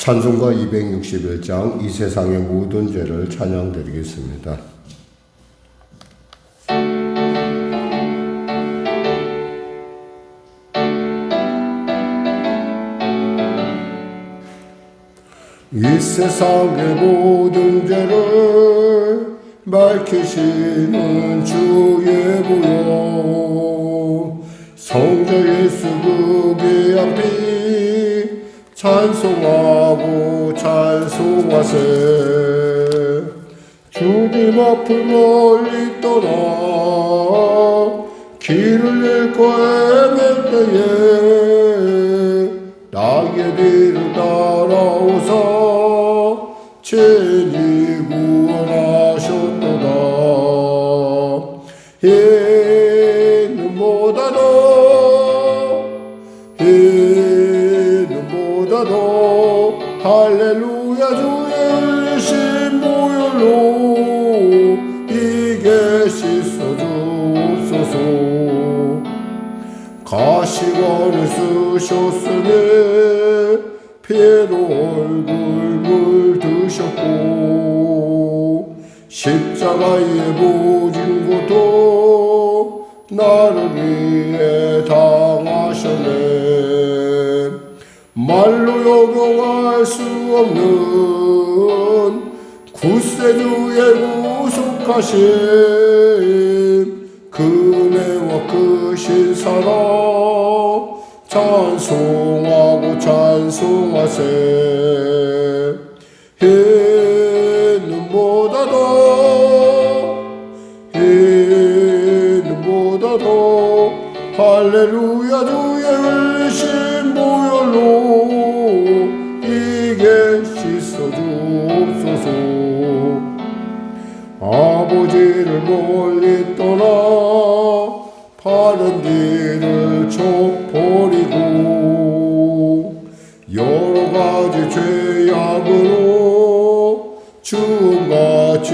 찬송가 261장 이 세상의 모든 죄를 찬양드리겠습니다. 이 세상의 모든 죄를 밝히시는 주의 보혈, 성자 예수 그 귀한 피 찬송하고 찬송하세. 주님 앞을 멀리 떠나 길을 잃고 헤맬 때에 나의 뒤를 따라오사 친히 구원하셨도다. 이는보다도 할렐루야 주의 흘리신 보혈로 이게 씻어주옵소서. 가시관을 쓰셨으니 피로 얼굴 물드셨고 십자가에 모진 고통 나를 위해 당하셨네. 말로 형용할 수 없는 구세주의 구속하심, 그네와 크신 사랑 찬송하고 찬송하세. 이는보다도 할렐루야 주의 흘리신 보혈로 이게 씻어주옵소서. 아버지를 멀리 떠나 바른 길을 쫓버리고 여러가지 죄악으로 주음같이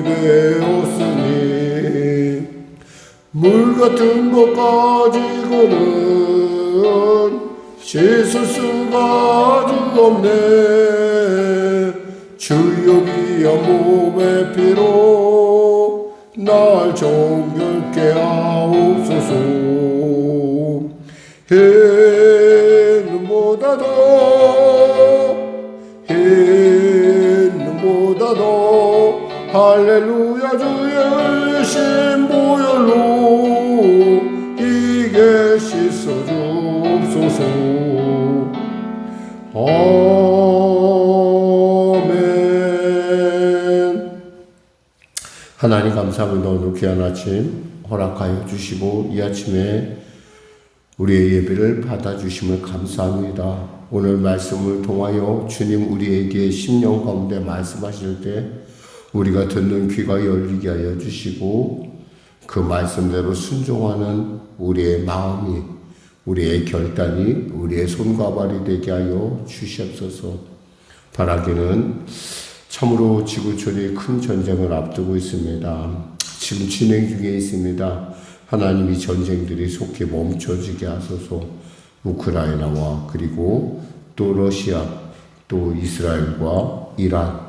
되었으니 물같은 것 가지고는 씻을 수가 없네. 주여 귀한 몸의 피로 날 정결케 하옵소서. 이는보다도 할렐루야 주의 흘리신 보혈로 이게 씻어주옵소서. 아멘. 하나님 감사합니다. 오늘 귀한 아침 허락하여 주시고 이 아침에 우리의 예배를 받아주심을 감사합니다. 오늘 말씀을 통하여 주님 우리에게 심령 가운데 말씀하실 때 우리가 듣는 귀가 열리게 하여 주시고 그 말씀대로 순종하는 우리의 마음이, 우리의 결단이 우리의 손과 발이 되게 하여 주시옵소서. 바라기는 참으로 지구촌이 큰 전쟁을 앞두고 있습니다. 지금 진행 중에 있습니다. 하나님이 전쟁들이 속히 멈춰지게 하소서. 우크라이나와 그리고 또 러시아, 또 이스라엘과 이란,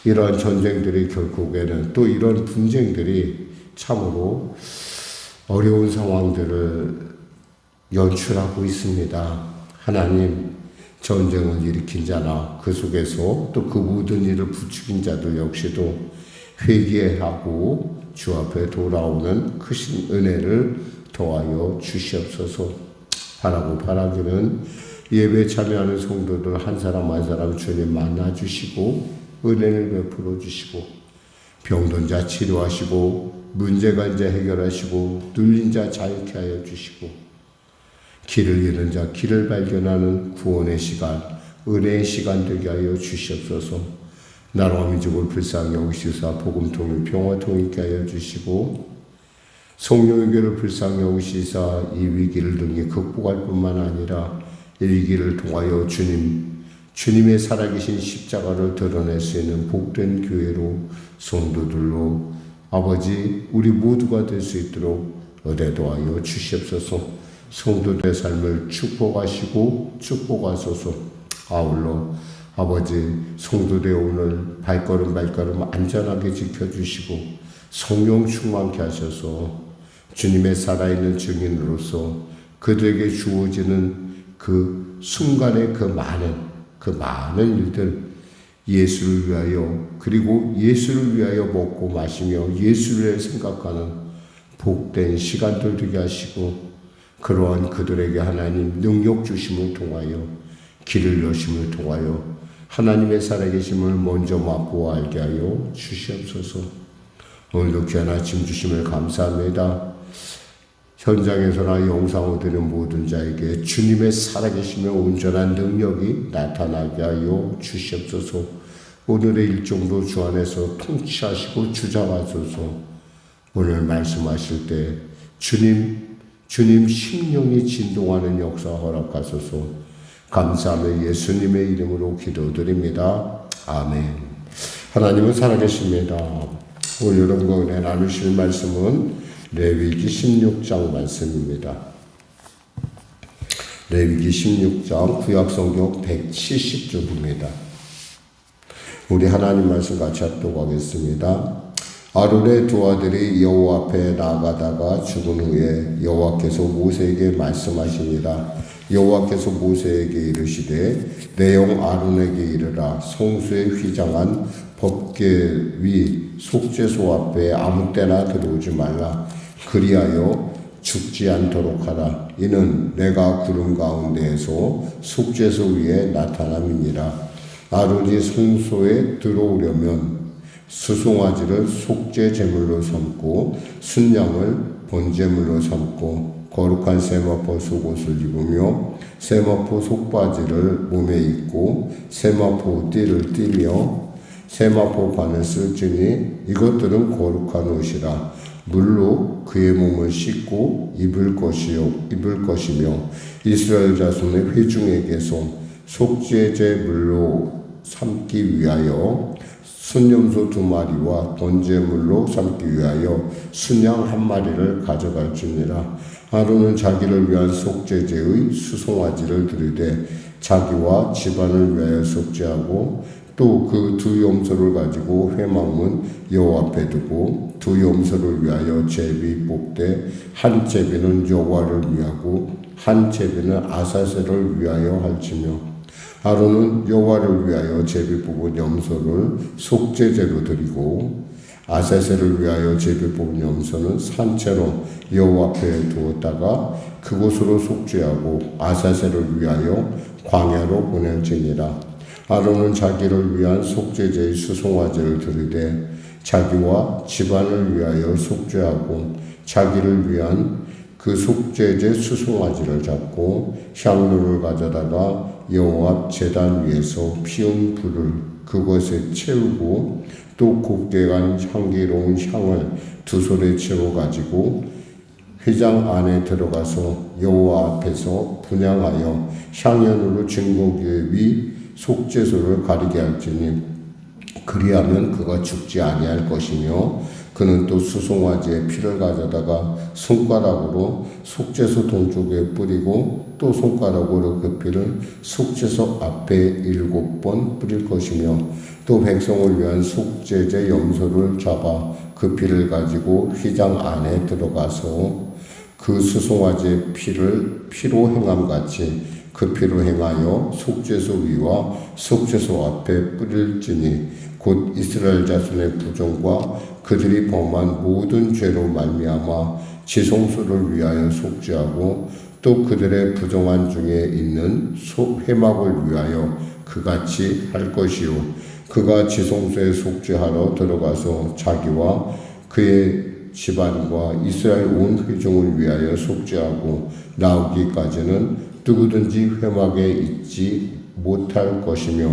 이런 전쟁들이 결국에는 또 이런 분쟁들이 참으로 어려운 상황들을 연출하고 있습니다. 하나님, 전쟁을 일으킨 자나 그 속에서 또 그 모든 일을 부추긴 자들 역시도 회개하고 주 앞에 돌아오는 크신 은혜를 더하여 주시옵소서. 바라기는 예배에 참여하는 성도들 한 사람 한 사람 주님 만나주시고 은혜를 베풀어 주시고 병든 자 치료하시고 문제간 자 해결하시고 눌린 자 자유케 하여 주시고 길을 잃은 자 길을 발견하는 구원의 시간, 은혜의 시간 되게 하여 주시옵소서. 나라와 민족을 불쌍히 여기시사 복음통일 평화통일 있게 하여 주시고 성령의 교를 불쌍히 여기시사 이 위기를 등에 극복할 뿐만 아니라 이 위기를 통하여 주님의 살아계신 십자가를 드러낼 수 있는 복된 교회로 성도들로 아버지 우리 모두가 될 수 있도록 은혜 도하여 주시옵소서. 성도들의 삶을 축복하시고 축복하소서. 아울러 아버지, 성도들 오늘 발걸음 안전하게 지켜주시고 성령 충만케 하셔서 주님의 살아있는 증인으로서 그들에게 주어지는 그 순간의 그 많은 일들, 예수를 위하여, 그리고 예수를 위하여 먹고 마시며 예수를 생각하는 복된 시간들 되게 하시고, 그러한 그들에게 하나님 능력 주심을 통하여, 길을 여심을 통하여 하나님의 살아계심을 먼저 맛보아 알게 하여 주시옵소서. 오늘도 귀한 아침 주심을 감사합니다. 현장에서나 영상을 드는 모든 자에게 주님의 살아계심의 온전한 능력이 나타나게 하여 주시옵소서. 오늘의 일정도 주 안에서 통치하시고 주장하소서. 오늘 말씀하실 때 주님 심령이 진동하는 역사 허락하소서. 감사하며 예수님의 이름으로 기도드립니다. 아멘. 하나님은 살아계십니다. 오늘 여러분과 은혜 나누실 말씀은 레위기 16장 말씀입니다. 레위기 16장 구약성경 170쪽입니다. 우리 하나님 말씀 같이 합독하겠습니다. 아론의 두 아들이 여호와 앞에 나아가다가 죽은 후에 여호와께서 모세에게 말씀하시니라. 여호와께서 모세에게 이르시되 내 영 아론에게 이르라. 성소에 휘장한 법궤 위 속죄소 앞에 아무 때나 들어오지 말라. 그리하여 죽지 않도록 하라. 이는 내가 구름 가운데에서 속죄소 위에 나타남이니라. 아론이 성소에 들어오려면 수송아지를 속죄 제물로 삼고 순양을 번제물로 삼고 거룩한 세마포 속옷을 입으며 세마포 속바지를 몸에 입고 세마포 띠를 띠며 세마포 관을 쓸지니 이것들은 거룩한 옷이라. 물로 그의 몸을 씻고 입을 것이며 이스라엘 자손의 회중에게서 속죄제 물로 삼기 위하여 순염소 2마리와 번제물로 삼기 위하여 순양 1마리를 가져갈지니라. 아론은 자기를 위한 속죄제의 수송아지를 드리되 자기와 집안을 위하여 속죄하고 또 그 2 염소를 가지고 회막문 여호와 앞에 두고 2 염소를 위하여 제비 뽑되 한 제비는 여호와를 위하고 한 제비는 아사셀을 위하여 할지며 아론은 여호와를 위하여 제비 뽑은 염소를 속죄제로 드리고 아사셀을 위하여 제비 뽑은 염소는 산채로 여호와 앞에 두었다가 그곳으로 속죄하고 아사셀을 위하여 광야로 보낼지니라. 아론은 자기를 위한 속죄제의 수송아지를 드리되 자기와 집안을 위하여 속죄하고 자기를 위한 그 속죄제 수송아지를 잡고 향로를 가져다가 여호와 앞 제단 위에서 피운 불을 그것에 채우고 또 곱게 간 향기로운 향을 2솔에 채워 가지고 회장 안에 들어가서 여호와 앞에서 분향하여 향연으로 증거궤 위 속죄소를 가리게 할지니 그리하면 그가 죽지 아니할 것이며 그는 또 수송아지의 피를 가져다가 손가락으로 속죄소 동쪽에 뿌리고 또 손가락으로 그 피를 속죄소 앞에 7번 뿌릴 것이며 또 백성을 위한 속죄제 염소를 잡아 그 피를 가지고 휘장 안에 들어가서 그 수송아지의 피를 피로 행함같이 그 피로 행하여 속죄소 위와 속죄소 앞에 뿌릴지니 곧 이스라엘 자손의 부정과 그들이 범한 모든 죄로 말미암아 지성소를 위하여 속죄하고 또 그들의 부정한 중에 있는 회막을 위하여 그같이 할 것이요 그가 지성소에 속죄하러 들어가서 자기와 그의 집안과 이스라엘 온 회중을 위하여 속죄하고 나오기까지는 누구든지 회막에 있지 못할 것이며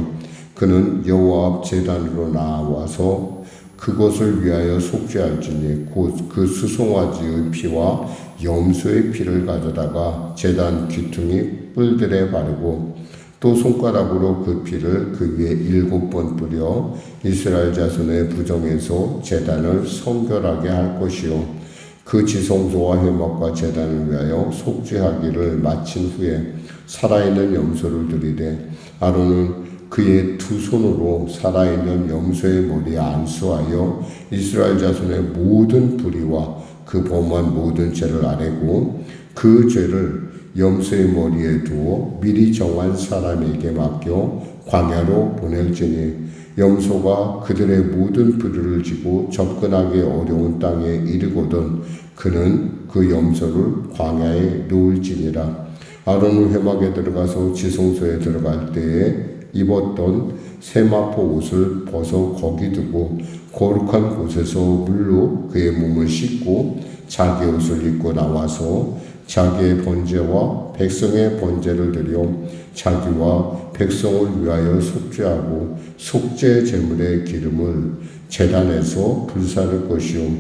그는 여호와 앞 제단으로 나와서 그것을 위하여 속죄할지니 곧 그 수송아지의 피와 염소의 피를 가져다가 제단 귀퉁이 뿔들에 바르고 또 손가락으로 그 피를 그 위에 7번 뿌려 이스라엘 자손의 부정에서 제단을 성결하게 할 것이요 그 지성소와 회막과 제단을 위하여 속죄하기를 마친 후에 살아있는 염소를 드리되 아론은 그 그의 두 손으로 살아있는 염소의 머리에 안수하여 이스라엘 자손의 모든 불의와 그 범한 모든 죄를 아뢰고 그 죄를 염소의 머리에 두어 미리 정한 사람에게 맡겨 광야로 보낼지니 염소가 그들의 모든 불의를 지고 접근하기 어려운 땅에 이르거든 그는 그 염소를 광야에 놓을지니라. 아론은 회막에 들어가서 지성소에 들어갈 때에 입었던 세마포 옷을 벗어 거기 두고 거룩한 곳에서 물로 그의 몸을 씻고 자기 옷을 입고 나와서 자기의 번제와 백성의 번제를 드려 자기와 백성을 위하여 속죄하고 속죄 제물의 기름을 제단에서 불사를 것이요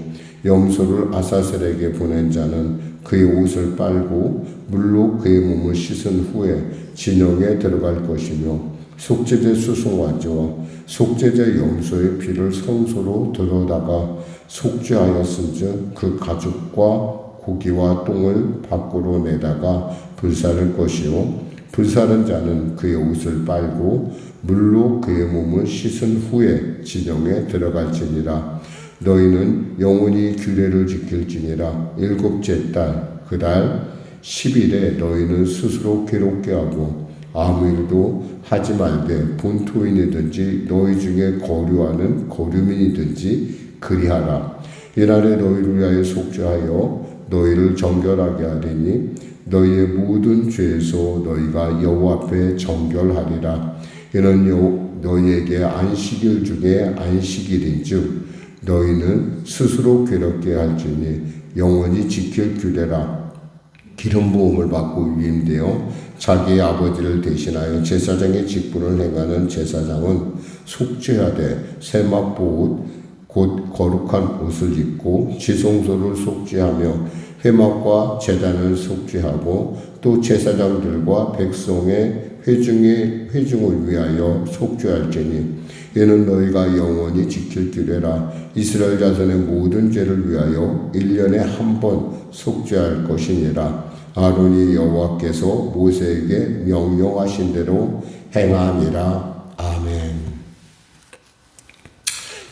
염소를 아사셀에게 보낸 자는 그의 옷을 빨고 물로 그의 몸을 씻은 후에 진영에 들어갈 것이며 속죄제 수송아지와 속죄제 염소의 피를 성소로 들어다가 속죄하였은즉 그 가죽과 고기와 똥을 밖으로 내다가 불사를 것이요 불사른 자는 그의 옷을 빨고 물로 그의 몸을 씻은 후에 진영에 들어갈지니라. 너희는 영원히 규례를 지킬지니라. 일곱째 달 그달 10일에 너희는 스스로 괴롭게 하고 아무 일도 하지 말되 본토인이든지 너희 중에 거류하는 거류민이든지 그리하라. 이날에 너희를 위하여 속죄하여 너희를 정결하게 하리니 너희의 모든 죄에서 너희가 여호와 앞에 정결하리라. 이는 너희에게 안식일 중에 안식일인즉 너희는 스스로 괴롭게 할지니 영원히 지킬 규례라. 기름 부음을 받고 위임되어 자기의 아버지를 대신하여 제사장의 직분을 행하는 제사장은 속죄하되 세마포 옷 곧 거룩한 옷을 입고 지성소를 속죄하며 회막과 제단을 속죄하고 또 제사장들과 백성의 회중을 위하여 속죄할지니 이는 너희가 영원히 지킬 규례라. 이스라엘 자손의 모든 죄를 위하여 1년에 한 번 속죄할 것이니라. 아론이 여호와께서 모세에게 명령하신 대로 행함이라. 아멘.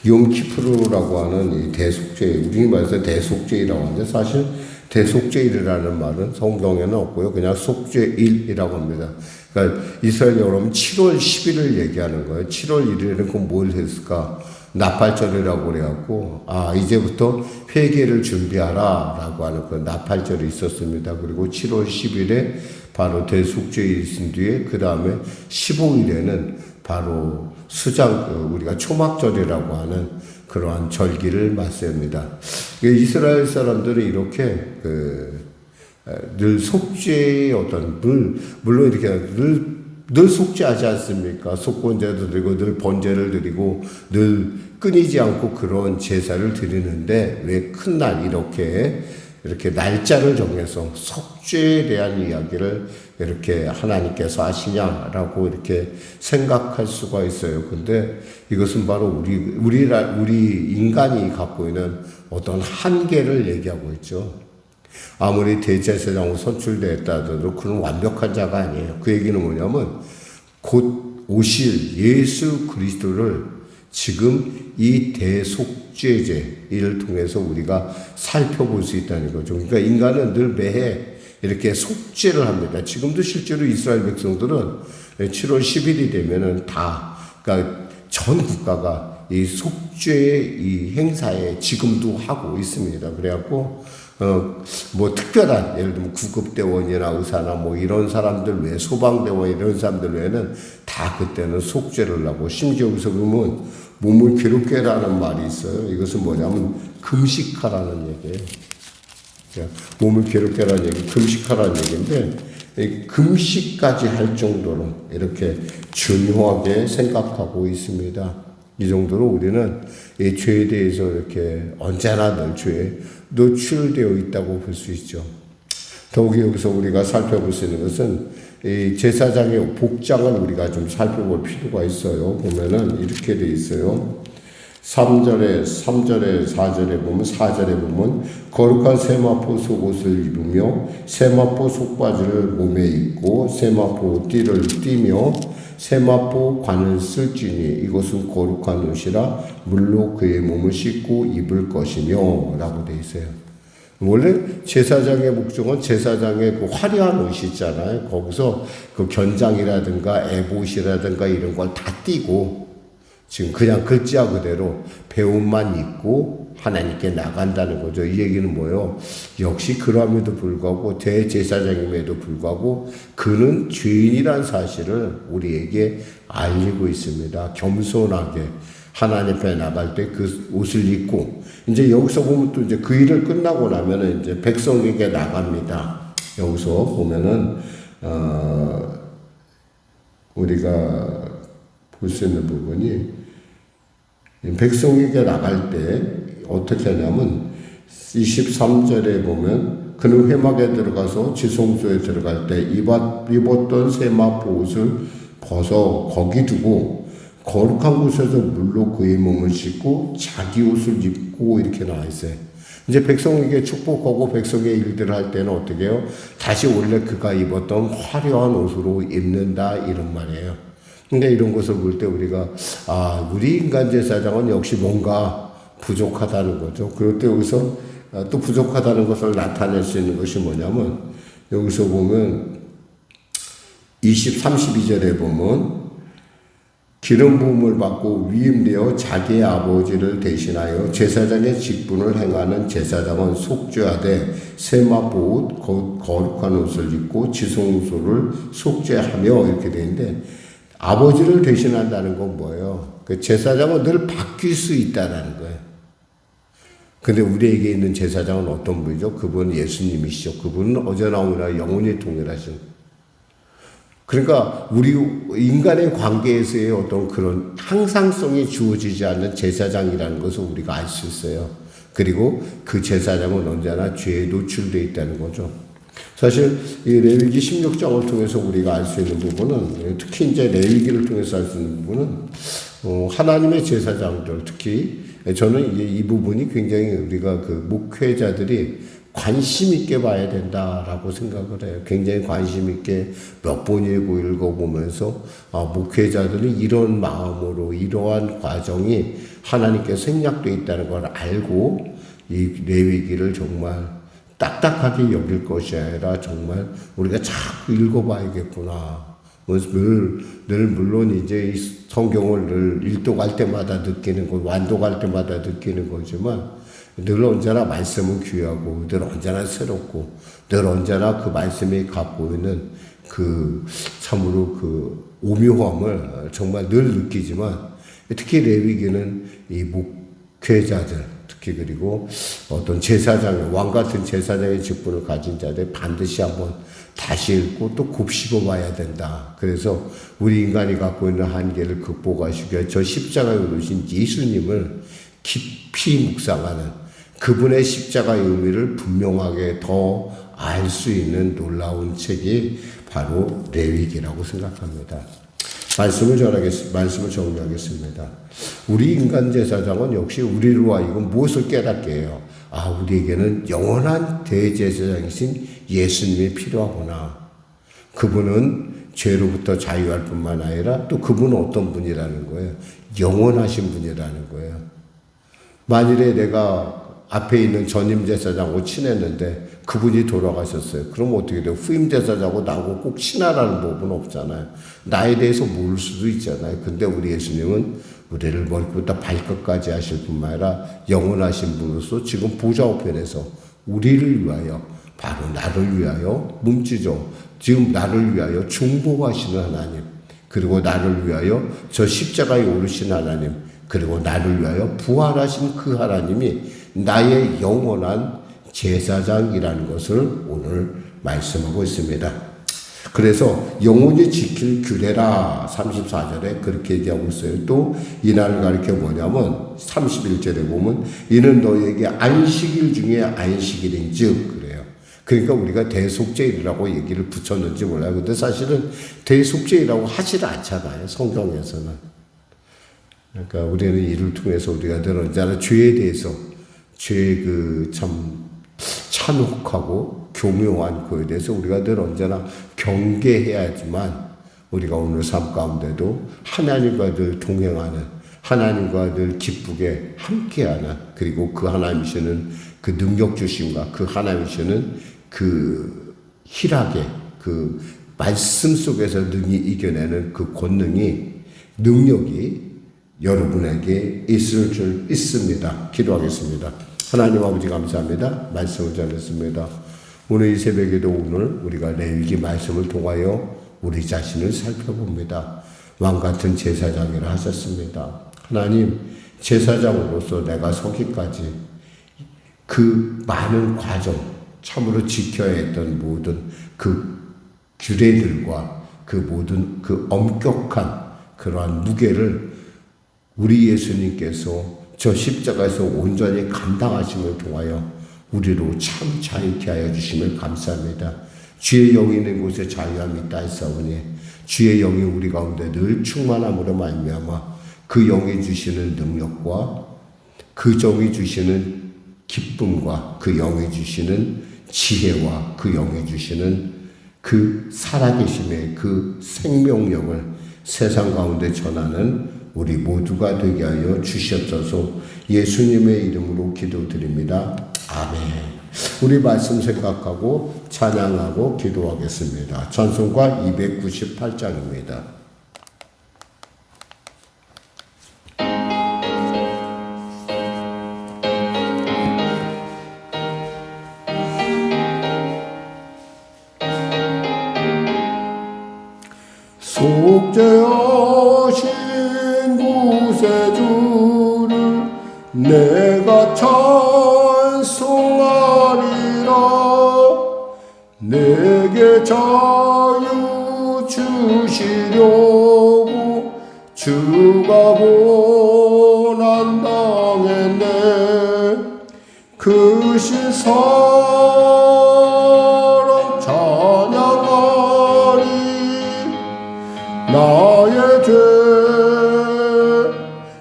욤키푸르라고 하는 이 대속죄, 우리 말해서 대속죄라고 하는데 사실 대속죄일이라는 말은 성경에는 없고요. 그냥 속죄일이라고 합니다. 그러니까 이스라엘 여러분 7월 10일을 얘기하는 거예요. 7월 1일에는 그럼 뭘 했을까? 나팔절이라고 그래갖고 이제부터 회개를 준비하라 라고 하는 그 나팔절이 있었습니다. 그리고 7월 10일에 바로 대속죄일이 있은 뒤에 그 다음에 15일에는 바로 우리가 초막절이라고 하는 그러한 절기를 맞습니다. 이스라엘 사람들은 이렇게 늘 속죄의 물론 이렇게 늘 속죄하지 않습니까? 속건제도 드리고 늘 번제를 드리고 늘 끊이지 않고 그런 제사를 드리는데 왜 큰 날 이렇게 날짜를 정해서 속죄에 대한 이야기를 이렇게 하나님께서 하시냐라고 이렇게 생각할 수가 있어요. 근데 이것은 바로 우리 인간이 갖고 있는 어떤 한계를 얘기하고 있죠. 아무리 대제사장으로 선출되었다 하더라도 그는 완벽한 자가 아니에요. 그 얘기는 뭐냐면 곧 오실 예수 그리스도를 지금 이 대속죄제를 통해서 우리가 살펴볼 수 있다는 거죠. 그러니까 인간은 늘 매해 이렇게 속죄를 합니다. 지금도 실제로 이스라엘 백성들은 7월 10일이 되면은 그러니까 전 국가가 이 속죄의 이 행사에 지금도 하고 있습니다. 그래갖고 특별한, 예를 들면 구급대원이나 의사나 이런 사람들 외에, 소방대원 이런 사람들 외에는 다 그때는 속죄를 하고, 심지어 여기서 보면 몸을 괴롭게 하라는 말이 있어요. 이것은 뭐냐면 금식하라는 얘기예요. 몸을 괴롭게 하라는 얘기, 금식하라는 얘기인데, 금식까지 할 정도로 이렇게 중요하게 생각하고 있습니다. 이 정도로 우리는 이 죄에 대해서 이렇게 언제나 늘 죄에 노출되어 있다고 볼 수 있죠. 더욱이 여기서 우리가 살펴볼 수 있는 것은 이 제사장의 복장을 우리가 좀 살펴볼 필요가 있어요. 보면은 이렇게 돼 있어요. 3절에 4절에 보면 거룩한 세마포 속옷을 입으며 세마포 속바지를 몸에 입고 세마포 띠를 띠며 세마포 관을 쓸지니 이것은 거룩한 옷이라 물로 그의 몸을 씻고 입을 것이며 라고 돼 있어요. 원래 제사장의 목적은 제사장의 그 화려한 옷이 있잖아요. 거기서 그 견장이라든가 에봇이라든가 이런 걸 다 띄고 지금 그냥 글자 그대로 배옷만 입고 하나님께 나간다는 거죠. 이 얘기는 뭐예요? 역시 그럼에도 불구하고 대제사장임에도 불구하고 그는 죄인이란 사실을 우리에게 알리고 있습니다. 겸손하게 하나님 앞에 나갈 때 그 옷을 입고 이제 여기서 보면 또 이제 그 일을 끝나고 나면은 이제 백성에게 나갑니다. 여기서 보면은 우리가 볼 수 있는 부분이 백성에게 나갈 때 어떻게 하냐면 23절에 보면 그는 회막에 들어가서 지성소에 들어갈 때 입었던 세마포 옷을 벗어 거기 두고 거룩한 곳에서 물로 그의 몸을 씻고 자기 옷을 입고 이렇게 나와 있어요. 이제 백성에게 축복하고 백성의 일들을 할 때는 어떻게 해요? 다시 원래 그가 입었던 화려한 옷으로 입는다 이런 말이에요. 근데 이런 것을 볼 때 우리가 우리 인간 제사장은 역시 뭔가 부족하다는 거죠. 그럴 때 여기서 또 부족하다는 것을 나타낼 수 있는 것이 뭐냐면 여기서 보면 32절에 보면 기름 부음을 받고 위임되어 자기의 아버지를 대신하여 제사장의 직분을 행하는 제사장은 속죄하되 세마포 옷 거룩한 옷을 입고 지성소를 속죄하며 이렇게 되는데 아버지를 대신한다는 건 뭐예요? 그 제사장은 늘 바뀔 수 있다는 거예요. 근데 우리에게 있는 제사장은 어떤 분이죠? 그분은 예수님이시죠. 그분은 어제나 오늘나 영원히 동일하신. 그러니까 우리 인간의 관계에서의 어떤 그런 항상성이 주어지지 않는 제사장이라는 것을 우리가 알 수 있어요. 그리고 그 제사장은 언제나 죄에 노출되어 있다는 거죠. 사실 이 레위기 16장을 통해서 우리가 알 수 있는 부분은 특히 이제 레위기를 통해서 알 수 있는 부분은 하나님의 제사장들 특히 저는 이 부분이 굉장히 우리가 그 목회자들이 관심 있게 봐야 된다라고 생각을 해요. 굉장히 관심 있게 몇 번 읽어보면서 목회자들이 이런 마음으로 이러한 과정이 하나님께 생략되어 있다는 걸 알고 이 레위기를 정말 딱딱하게 여길 것이 아니라 정말 우리가 자꾸 읽어봐야겠구나. 늘 물론 이제 이 성경을 늘 일독할 때마다 느끼는 것, 완독할 때마다 느끼는 거지만 늘 언제나 말씀은 귀하고 늘 언제나 새롭고 늘 언제나 그 말씀이 갖고 있는 그 참으로 그 오묘함을 정말 늘 느끼지만 특히 레위기는 이 목회자들 특히 그리고 어떤 제사장, 왕 같은 제사장의 직분을 가진 자들 반드시 한번 다시 읽고 또 곱씹어 봐야 된다. 그래서 우리 인간이 갖고 있는 한계를 극복하시기 위해 저 십자가에 오르신 예수님을 깊이 묵상하는 그분의 십자가의 의미를 분명하게 더 알 수 있는 놀라운 책이 바로 레위기라고 생각합니다. 말씀을 정리하겠습니다. 우리 인간 제사장은 역시 우리로 하여금 무엇을 깨닫게 해요? 우리에게는 영원한 대제사장이신 예수님이 필요하구나. 그분은 죄로부터 자유할 뿐만 아니라 또 그분은 어떤 분이라는 거예요? 영원하신 분이라는 거예요. 만일에 내가 앞에 있는 전임 제사장하고 친했는데 그분이 돌아가셨어요. 그럼 어떻게 돼요? 후임 제사장하고 나하고 꼭 친하라는 법은 없잖아요. 나에 대해서 모를 수도 있잖아요. 근데 우리 예수님은 우리를 머리부터 발끝까지 하실 뿐만 아니라 영원하신 분으로서 지금 보좌 우편에서 우리를 위하여 바로 나를 위하여 몸지죠. 지금 나를 위하여 중보하시는 하나님 그리고 나를 위하여 저 십자가에 오르신 하나님 그리고 나를 위하여 부활하신 그 하나님이 나의 영원한 제사장이라는 것을 오늘 말씀하고 있습니다. 그래서 영원히 지킬 규례라 34절에 그렇게 얘기하고 있어요. 또 이날을 가리켜 뭐냐면 31절에 보면 이는 너희에게 안식일 중에 안식일인즉 그래요. 그러니까 우리가 대속죄일이라고 얘기를 붙였는지 몰라요. 근데 사실은 대속죄일이라고 하질 않잖아요. 성경에서는. 그러니까 우리는 이를 통해서 우리가 늘 언제나 죄에 대해서 죄의 그 참 찬혹하고 교묘한 그에 대해서 우리가 늘 언제나 경계해야지만 우리가 오늘 삶 가운데도 하나님과 늘 동행하는, 하나님과 늘 기쁘게 함께하는, 그리고 그 하나님 주시는 그 능력 주심과 그 하나님 주시는 그 희락의 그 말씀 속에서 능히 이겨내는 그 권능이, 능력이 여러분에게 있을 줄 믿습니다. 기도하겠습니다. 하나님 아버지 감사합니다. 말씀을 전했습니다. 오늘 이 새벽에도 오늘 우리가 레위기 말씀을 통하여 우리 자신을 살펴봅니다. 왕같은 제사장이라 하셨습니다. 하나님, 제사장으로서 내가 서기까지 그 많은 과정, 참으로 지켜야 했던 모든 그 규례들과 그 모든 그 엄격한 그러한 무게를 우리 예수님께서 저 십자가에서 온전히 감당하심을 통하여 우리로 참 자유케 하여 주심을 감사합니다. 주의 영이 있는 곳에 자유함이 있다 했사오니 주의 영이 우리 가운데 늘 충만함으로 말미암아 그 영이 주시는 능력과 그 영이 주시는 기쁨과 그 영이 주시는 지혜와 그 영이 주시는 그 살아계심의 그 생명력을 세상 가운데 전하는 우리 모두가 되게 하여 주시옵소서. 예수님의 이름으로 기도드립니다. 아멘. 우리 말씀 생각하고 찬양하고 기도하겠습니다. 찬송가 298장입니다. 속죄하신 구세주를 내가 찬송하리라. 내게 자유 주시려고 주가 고난당했네. 그 신사랑 찬양하리. 나의 죄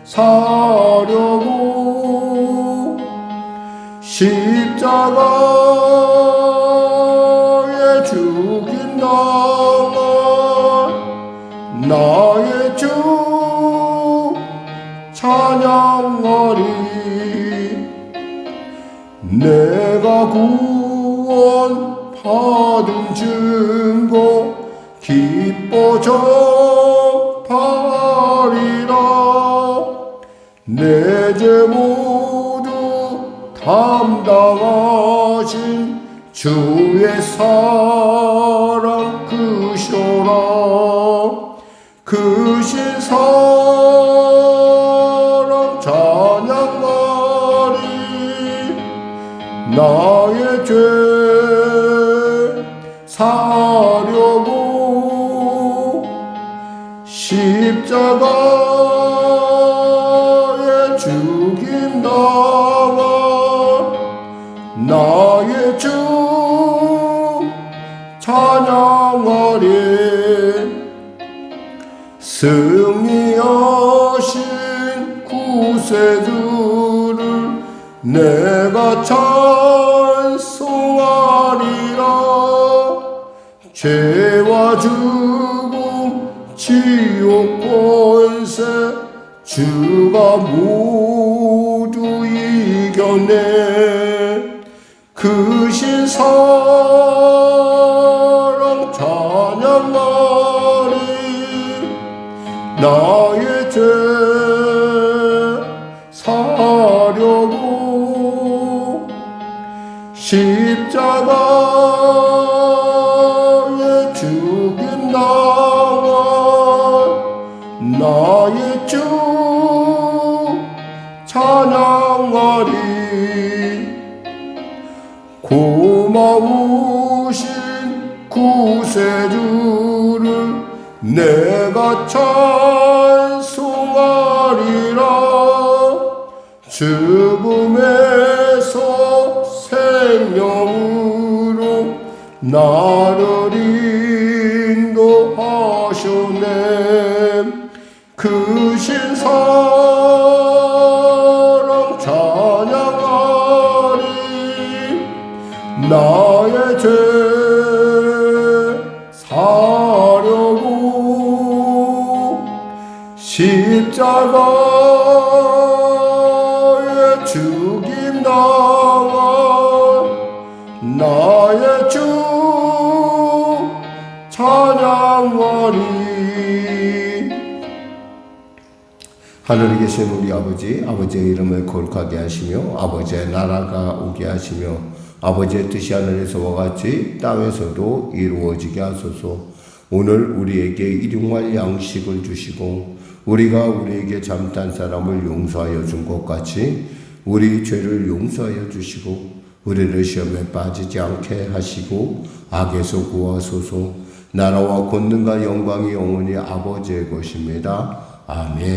사려고 십자가에 죽인 나의 주 찬양하리. 내가 구원 받은 증거 기뻐 전파하리라. 내 죄 모두 담당하신 주의 사랑 크셔라. 크신 사랑 찬양하리. 나의 죄 사려고 십자가에 죽임당한 나의 주 찬양하리. 승리하신 구세주를 내가 찬송하리라. 죄와 죽음 지옥 권세 주가 모두 이겨내. 크신 사랑 찬양하리. 나의 죄 사려고 십자가에 죽인 나의 주 찬양하리. 고마우신 구세주를 내가 찬송하리라. 죽음에서 생명으로 나를 인도하셨네. 크신 사랑 찬양하리. 나의 죄 사려고 십자가의 죽임 당한 나의 주 찬양하리. 하늘에 계신 우리 아버지, 아버지의 이름을 거룩하게 하시며 아버지의 나라가 오게 하시며 아버지의 뜻이 하늘에서와 같이 땅에서도 이루어지게 하소서. 오늘 우리에게 일용할 양식을 주시고 우리가 우리에게 잘못한 사람을 용서하여 준 것 같이 우리 죄를 용서하여 주시고 우리를 시험에 빠지지 않게 하시고 악에서 구하소서. 나라와 권능과 영광이 영원히 아버지의 것입니다. 아멘.